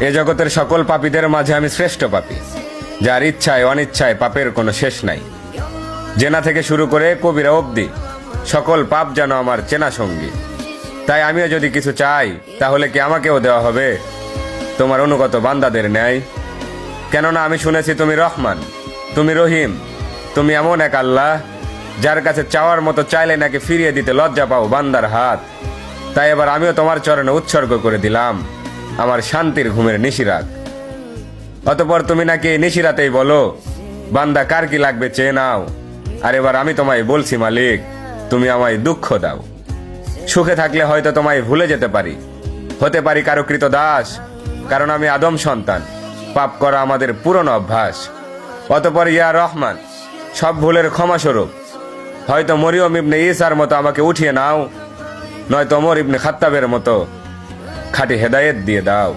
এ জগতের সকল পাপীদের মাঝে আমি শ্রেষ্ঠ পাপী, যার ইচ্ছায় অনিচ্ছায় পাপের কোনো শেষ নাই। জেনা থেকে শুরু করে কবিরা অবধি সকল পাপ যেন আমার চেনা সঙ্গী। তাই আমিও যদি কিছু চাই, তাহলে কি আমাকেও দেওয়া হবে তোমার অনুগত বান্দাদের ন্যায়? কেননা আমি শুনেছি তুমি রহমান, তুমি রহিম, তুমি এমন এক আল্লাহ যার কাছে চাওয়ার মতো চাইলে নাকি ফিরিয়ে দিতে লজ্জা পাও বান্দার হাত। তাই এবার আমিও তোমার চরণে উৎসর্গ করে দিলাম আমার শান্তির ঘুমের নিশিরাত। অতঃপর তুমি নাকি এই নিশিরাতেই বলো, বান্দা কার কি লাগবে চেয়ে নাও। আর এবার আমি তোমায় বলছি মালিক, তুমি আমায় দুঃখ দাও। সুখে থাকলে হয়তো তোমায় ভুলে যেতে পারি, হতে পারি কারো কৃত দাস, কারণ আমি আদম সন্তান, পাপ করা আমাদের পুরনো অভ্যাস। অতঃপর ইয়া রহমান, সব ভুলের ক্ষমাস্বরূপ হয়তো মরিয়ম ইবনে ঈসার মতো আমাকে উঠিয়ে নাও, নয়তো ওমর ইবনে খাত্তাবের মতো খাঁটি হেদায়েত দিয়ে দাও।